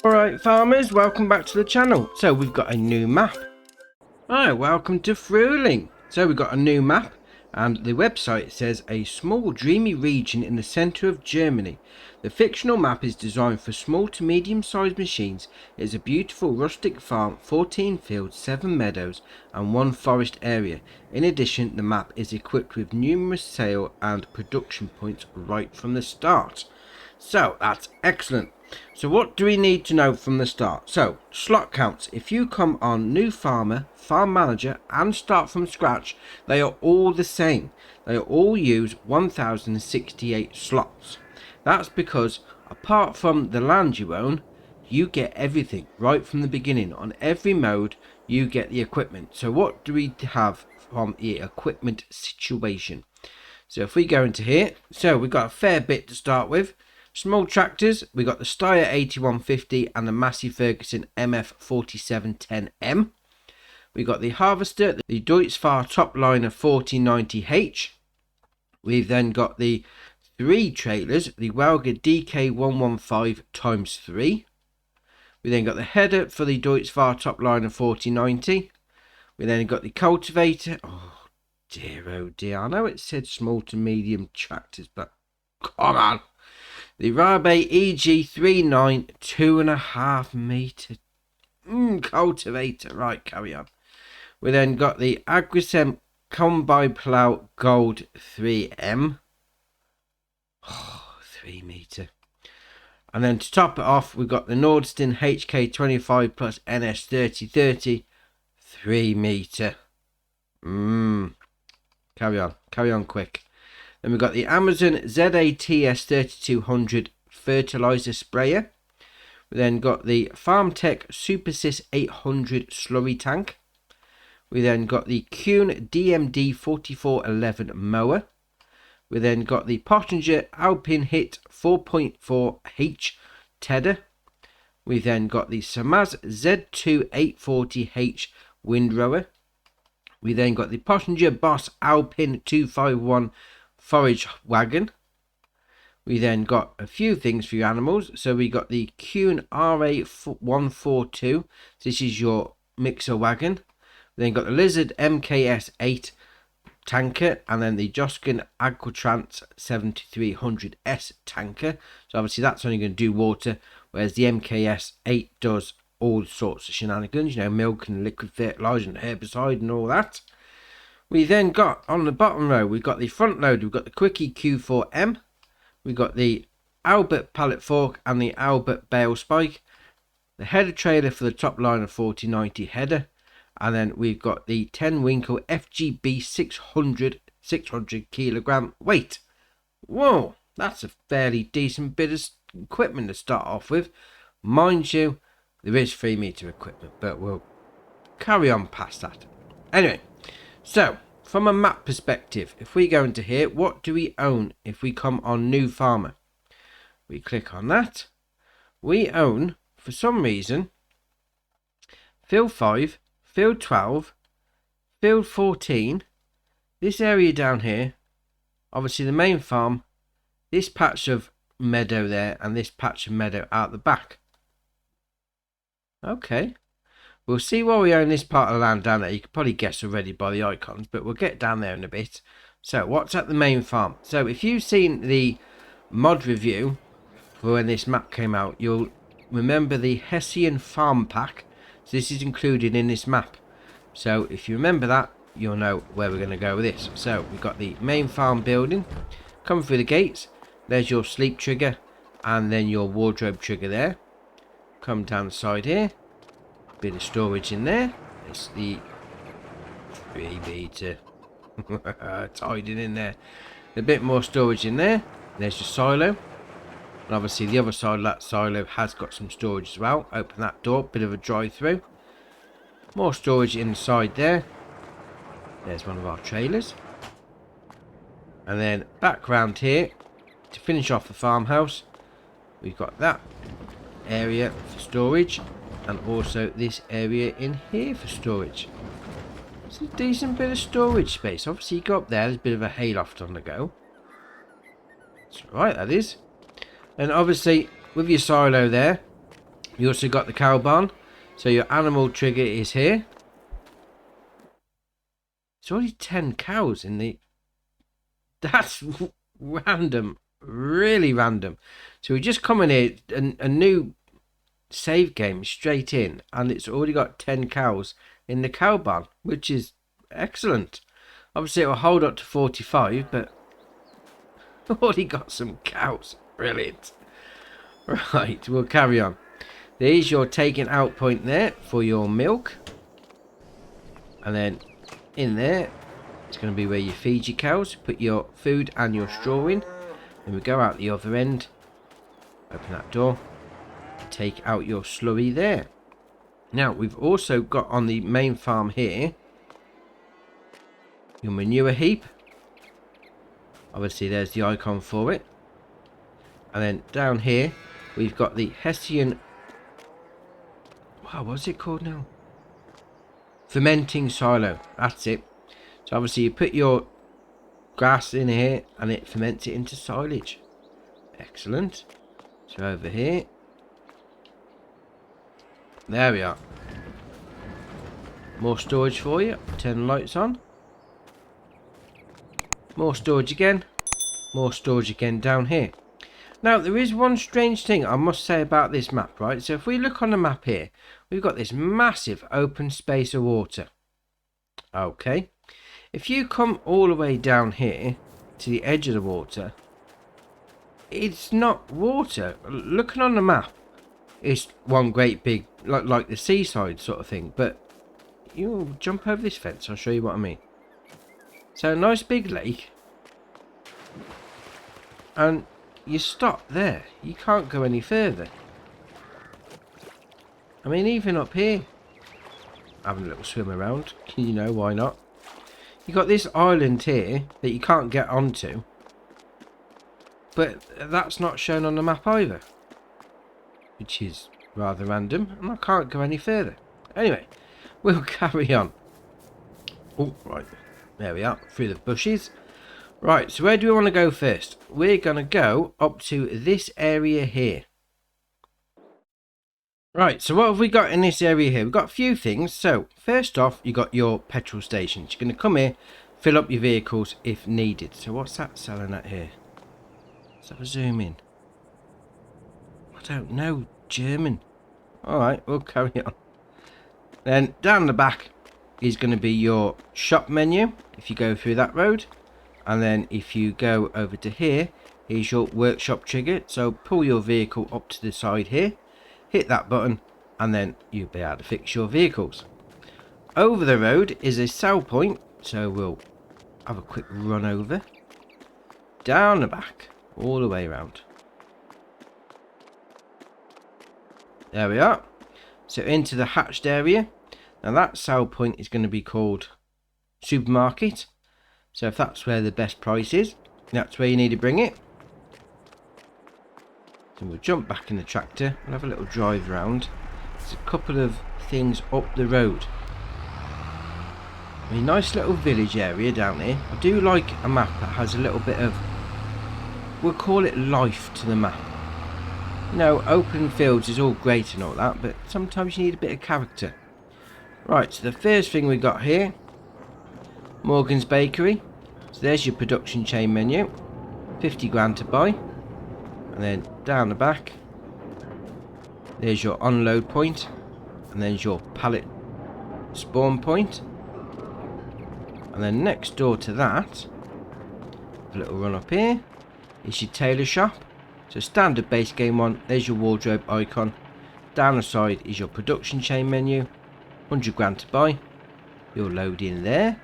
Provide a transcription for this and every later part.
Alright farmers, welcome back to the channel. So we've got a new map. Alright, welcome to Frurling. So we've got a new map and the website says a small dreamy region in the centre of Germany. The fictional map is designed for small to medium sized machines. It is a beautiful rustic farm, 14 fields, 7 meadows and 1 forest area. In addition, the map is equipped with numerous sale and production points right from the start. So that's excellent. So what do we need to know from the start? So slot counts. If you come on new farmer, farm manager and start from scratch, they are all the same. They all use 1068 slots. That's because apart from the land you own, you get everything right from the beginning. On every mode you get the equipment. So what do we have from the equipment situation? So if we go into here, so we've got a fair bit to start with. Small tractors, we got the Steyr 8150 and the Massey Ferguson MF 4710M. We got the harvester, the Deutz-Fahr Topliner 4090H. We've then got the 3 trailers, the Welger DK115 x3. We then got the header for the Deutz-Fahr Topliner 4090. We then got the cultivator. Oh dear, I know it said small to medium tractors, but come on. The Rabe EG39 2.5 metre cultivator. Right, carry on. We then got the Agrisem Combine Plough Gold 3M. Oh, 3 metre. And then to top it off, we've got the Nordsten HK25 plus NS 3030 3 metre. Carry on quick. Then we've got the Amazon ZATS 3200 fertilizer sprayer. We then got the FarmTech Supersys 800 slurry tank. We then got the Kuhn DMD 4411 mower. We then got the Pottinger Alpine Hit 4.4H tedder. We then got the Samaz Z2 840H windrower. We then got the Pottinger Boss Alpine 251 forage wagon. We then got a few things for your animals. So we got the Kuhn RA142. This is your mixer wagon. We then got the Lizard MKS8 tanker, and then the Joskin Aquatrans 7300S tanker. So obviously that's only going to do water, whereas the MKS8 does all sorts of shenanigans, you know, milk and liquid fertilizer and herbicide and all that. We then got on the bottom row, we've got the front load, we've got the Quickie Q4M, we've got the Albert pallet fork and the Albert bale spike, the header trailer for the Topliner 4090 header, and then we've got the 10 Winkle FGB 600 kilogram weight. Whoa, that's a fairly decent bit of equipment to start off with. Mind you, there is 3 metre equipment, but we'll carry on past that. Anyway, so from a map perspective, if we go into here, what do we own if we come on new farmer? We click on that. We own, for some reason, field 5, field 12, field 14, this area down here, obviously the main farm, this patch of meadow there, and this patch of meadow out the back. Okay, we'll see why we own this part of the land down there. You can probably guess already by the icons, but we'll get down there in a bit. So what's at the main farm? So if you've seen the mod review for when this map came out, you'll remember the Hessian farm pack. So this is included in this map. So if you remember that, you'll know where we're going to go with this. So we've got the main farm building. Come through the gates. There's your sleep trigger and then your wardrobe trigger there. Come down the side here. Bit of storage in there. It's the 3 metre. Tied in there. A bit more storage in there. There's your silo. And obviously the other side of that silo has got some storage as well. Open that door. Bit of a drive through. More storage inside there. There's one of our trailers. And then back round here to finish off the farmhouse. We've got that area for storage, and also this area in here for storage. It's a decent bit of storage space. Obviously you go up there, there's a bit of a hayloft on the go. That's right, that is. And obviously with your silo there, You also got the cow barn. So your animal trigger is here. It's already 10 cows in the... That's random. Really random. So we just come in here, a new save game straight in, and it's already got 10 cows in the cow barn, which is excellent. Obviously it will hold up to 45, but already got some cows. Brilliant. Right, we'll carry on. There's your taking out point there for your milk, and then in there it's going to be where you feed your cows. Put your food and your straw in. Then we go out the other end, open that door, take out your slurry there. Now we've also got on the main farm here your manure heap. Obviously there's the icon for it. And then down here we've got the Hessian, wow, what's it called now? Fermenting silo. That's it. So obviously you put your grass in here and it ferments it into silage. Excellent. So over here, there we are. More storage for you. Turn the lights on. More storage again. More storage again down here. Now there is one strange thing I must say about this map, right? So if we look on the map here, we've got this massive open space of water. Okay. If you come all the way down here to the edge of the water, it's not water. Looking on the map, it's one great big, like the seaside sort of thing. But you jump over this fence, I'll show you what I mean. So a nice big lake, and you stop there. You can't go any further. I mean, even up here, having a little swim around, you know, why not? You got this island here that you can't get onto, but that's not shown on the map either, which is rather random, and I can't go any further. Anyway, we'll carry on. Oh, right, there we are, through the bushes. Right, so where do we want to go first? We're going to go up to this area here. Right, so what have we got in this area here? We've got a few things. So, first off, you got your petrol stations. You're going to come here, fill up your vehicles if needed. So, what's that selling at here? Let's have a zoom in. I don't know. German. Alright, we'll carry on. Then, down the back is going to be your shop menu, if you go through that road. And then, if you go over to here, here's your workshop trigger. So, pull your vehicle up to the side here. Hit that button and then you'll be able to fix your vehicles. Over the road is a sell point, so we'll have a quick run over. Down the back, all the way around. There we are. So into the hatched area. Now that sell point is going to be called supermarket. So if that's where the best price is, that's where you need to bring it. So we'll jump back in the tractor, we'll have a little drive around. There's a couple of things up the road. I mean, nice little village area down here. I do like a map that has a little bit of, we'll call it life to the map. You know, open fields is all great and all that, but sometimes you need a bit of character. Right, so the first thing we got here, Morgan's Bakery. So there's your production chain menu, 50 grand to buy. And then down the back, there's your unload point, and there's your pallet spawn point. And then next door to that, a little run up here, is your tailor shop. So standard base game one, there's your wardrobe icon. Down the side is your production chain menu, 100 grand to buy. You'll load in there,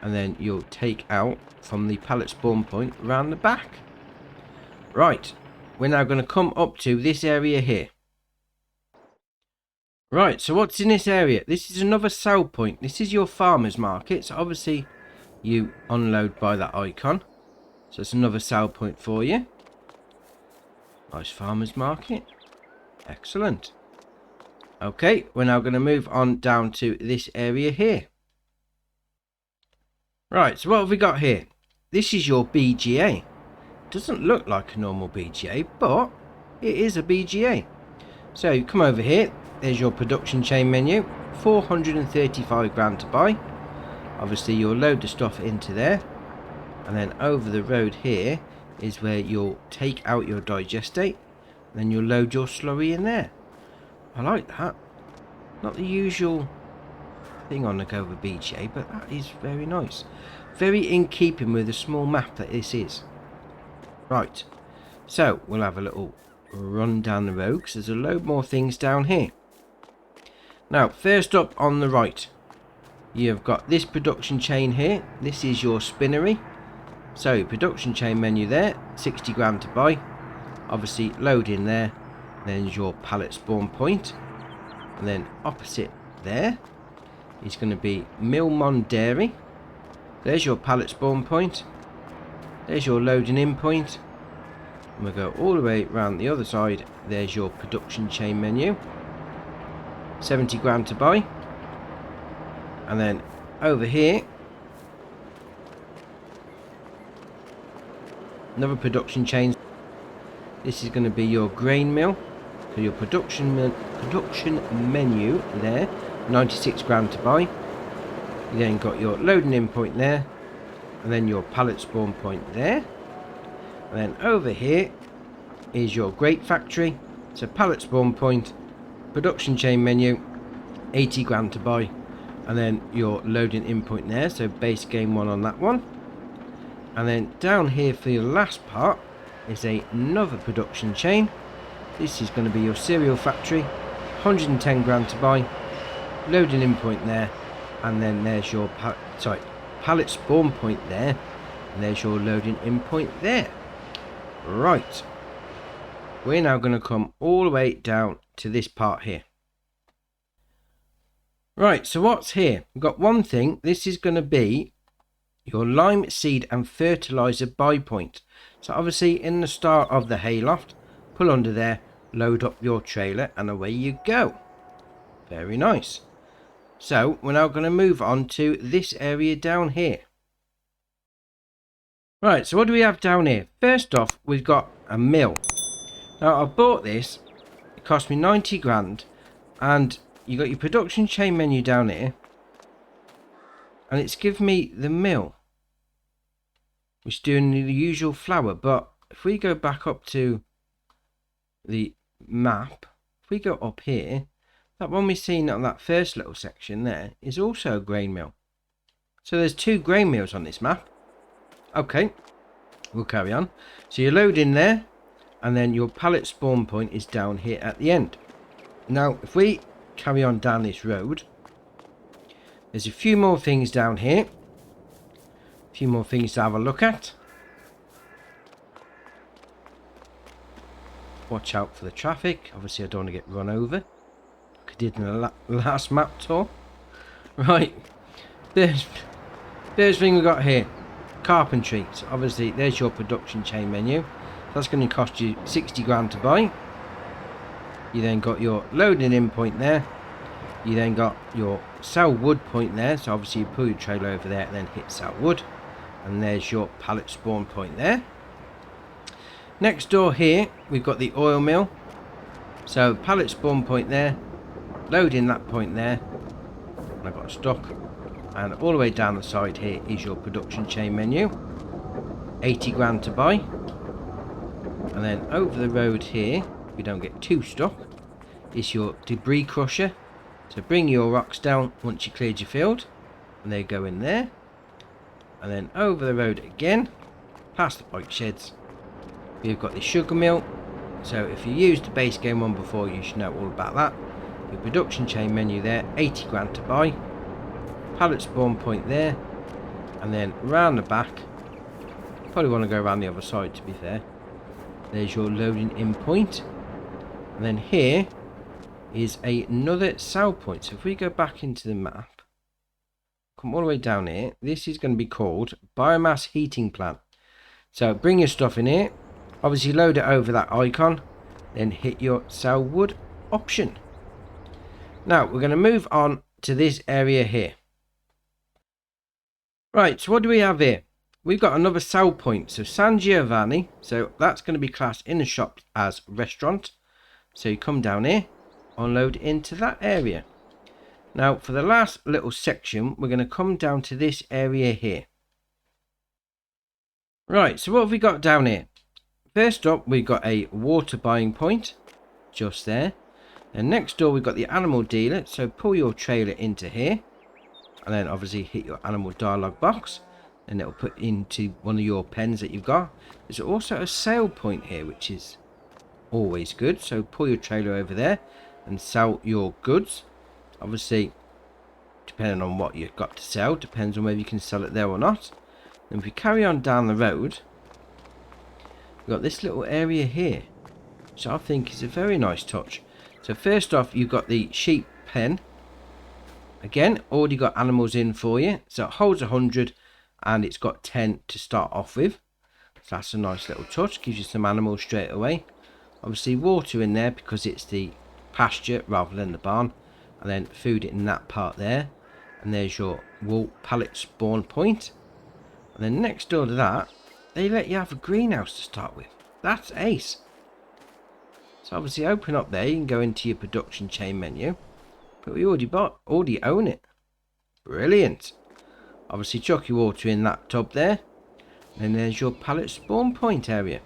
and then you'll take out from the pallet spawn point around the back. Right. We're now going to come up to this area here. Right, so what's in this area? This is another sell point. This is your farmer's market. So obviously you unload by that icon. So it's another sell point for you. Nice farmer's market. Excellent. Okay, we're now going to move on down to this area here. Right, so what have we got here? This is your BGA. Doesn't look like a normal BGA, but it is a BGA. So you come over here, there's your production chain menu, 435 grand to buy. Obviously you'll load the stuff into there, and then over the road here is where you'll take out your digestate, and then you'll load your slurry in there. I like that. Not the usual thing on the go with BGA, but that is very nice. Very in keeping with the small map that this is. Right, so we'll have a little run down the road because there's a load more things down here. Now, first up on the right, you've got this production chain here. This is your spinnery. So, production chain menu there, 60 grand to buy. Obviously, load in there. Then your pallet spawn point. And then opposite there is going to be Milmon Dairy. There's your pallet spawn point. There's your loading in point. And we'll go all the way around the other side. There's your production chain menu. 70 grand to buy. And then over here, another production chain. This is going to be your grain mill. So your production menu there, 96 grand to buy. You then got your loading in point there, and then your pallet spawn point there. And then over here is your grape factory. So pallet spawn point, production chain menu, 80 grand to buy. And then your loading in point there, so base game 1 on that one. And then down here for your last part is another production chain. This is going to be your cereal factory, 110 grand to buy. Loading in point there, and then there's your pallet spawn point there, and there's your loading in point there. Right, we're now going to come all the way down to this part here. Right, so what's here? We've got one thing. This is going to be your lime seed and fertilizer buy point. So obviously in the start of the hayloft, pull under there, load up your trailer, and away you go. Very nice. So we're now going to move on to this area down here. Right, so what do we have down here? First off, we've got a mill. Now I bought this, it cost me 90 grand, and you got your production chain menu down here, and it's given me the mill, which is doing the usual flour. But if we go back up to the map, if we go up here, that one we've seen on that first little section there is also a grain mill. So there's 2 grain mills on this map. Okay, we'll carry on. So you load in there, and then your pallet spawn point is down here at the end. Now if we carry on down this road, there's a few more things down here, a few more things to have a look at. Watch out for the traffic. Obviously I don't want to get run over like I did in the last map tour. Right, first thing we got here, carpentry. So obviously there's your production chain menu. That's going to cost you 60 grand to buy. You then got your loading in point there. You then got your sell wood point there. So obviously you pull your trailer over there and then hit sell wood. And there's your pallet spawn point there. Next door here, we've got the oil mill. So pallet spawn point there. Loading that point there. And I've got stuck. And all the way down the side here is your production chain menu. 80 grand to buy. And then over the road here, we don't get too stuck, is your debris crusher. So bring your rocks down once you cleared your field, and they go in there. And then over the road again, past the bike sheds, we've got the sugar mill. So if you used the base game 1 before, you should know all about that. Your production chain menu there, 80 grand to buy. Pallet spawn point there, and then round the back, probably want to go around the other side to be fair. There's your loading in point. And then here is another sell point. So if we go back into the map, come all the way down here, this is going to be called biomass heating plant. So bring your stuff in here, obviously load it over that icon, then hit your sell wood option. Now we're going to move on to this area here. Right, so what do we have here? We've got another sell point, so San Giovanni, so that's going to be classed in the shop as restaurant. So you come down here, unload into that area. Now for the last little section, we're going to come down to this area here. Right, so what have we got down here? First up, we've got a water buying point, just there. And next door, we've got the animal dealer. So pull your trailer into here. And then obviously hit your animal dialogue box. And it'll put into one of your pens that you've got. There's also a sale point here, which is always good. So pull your trailer over there and sell your goods. Obviously, depending on what you've got to sell, depends on whether you can sell it there or not. And if we carry on down the road, we've got this little area here, which I think is a very nice touch. So first off, you've got the sheep pen. Again, already got animals in for you. So it holds 100 and it's got 10 to start off with. So that's a nice little touch. Gives you some animals straight away. Obviously water in there because it's the pasture rather than the barn. And then food in that part there. And there's your wool pallet spawn point. And then next door to that, they let you have a greenhouse to start with. That's ace. So obviously open up there, you can go into your production chain menu. But we already own it. Brilliant. Obviously chuck your water in that tub there. And there's your pallet spawn point area.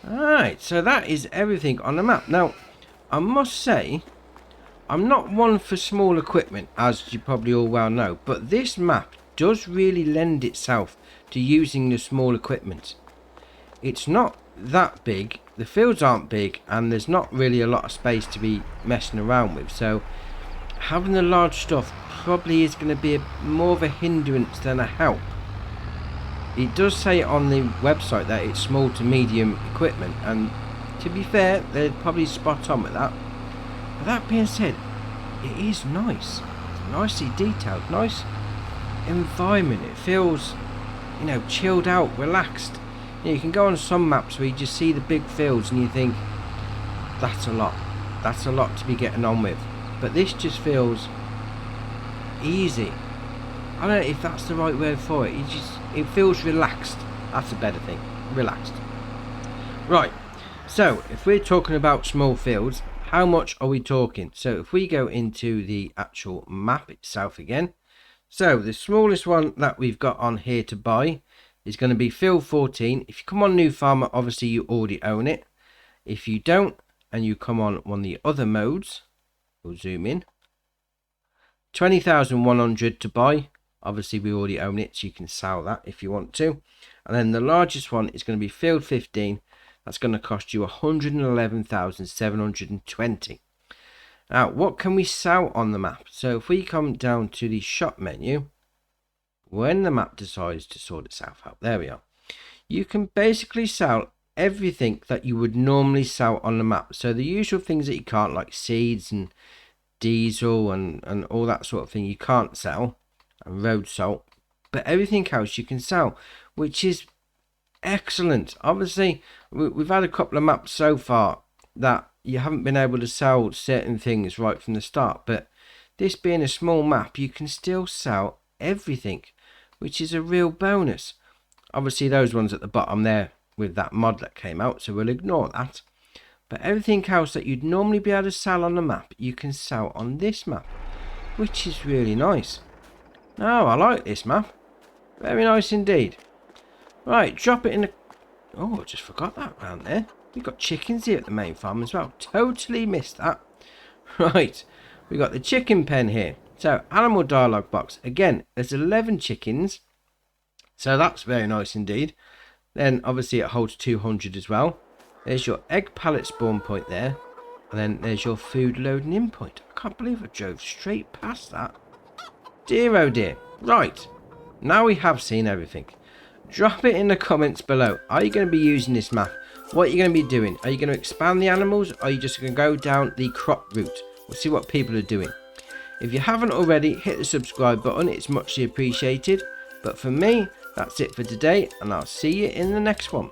Alright, so that is everything on the map. Now, I must say, I'm not one for small equipment, as you probably all well know. But this map does really lend itself to using the small equipment. It's not that big, the fields aren't big, and there's not really a lot of space to be messing around with, so having the large stuff probably is going to be more of a hindrance than a help. It does say on the website that it's small to medium equipment, and to be fair, they're probably spot on with that. But that being said, it is nice. It's nicely detailed, nice environment. It feels, you know, chilled out, relaxed. You can go on some maps where you just see the big fields and you think that's a lot to be getting on with, but this just feels easy. I don't know if that's the right word for it. It feels relaxed. That's a better thing, relaxed. Right, so if we're talking about small fields, how much are we talking? So if we go into the actual map itself again, so the smallest one that we've got on here to buy is going to be field 14. If you come on new farmer, obviously you already own it. If you don't and you come on one of the other modes, we'll zoom in, 20,100 to buy. Obviously we already own it, so you can sell that if you want to. And then the largest one is going to be field 15. That's going to cost you 111,720. Now, what can we sell on the map? So if we come down to the shop menu, when the map decides to sort itself out, there we are. You can basically sell everything that you would normally sell on the map. So the usual things that you can't, like seeds and diesel and all that sort of thing, you can't sell, and road salt. But everything else you can sell, which is excellent. Obviously, we've had a couple of maps so far that you haven't been able to sell certain things right from the start, but this being a small map, you can still sell everything, which is a real bonus. Obviously those ones at the bottom there with that mod that came out, so we'll ignore that. But everything else that you'd normally be able to sell on the map, you can sell on this map, which is really nice. Oh, I like this map. Very nice indeed. Right, drop it in the... Oh, I just forgot that round there. We've got chickens here at the main farm as well. Totally missed that. Right, we got the chicken pen here. So, animal dialogue box. Again, there's 11 chickens. So that's very nice indeed. Then, obviously, it holds 200 as well. There's your egg pallet spawn point there. And then there's your food loading in point. I can't believe I drove straight past that. Dear oh dear. Right, now we have seen everything. Drop it in the comments below. Are you going to be using this map? What are you going to be doing? Are you going to expand the animals? Or are you just going to go down the crop route? We'll see what people are doing. If you haven't already, hit the subscribe button. It's muchly appreciated. But for me, that's it for today. And I'll see you in the next one.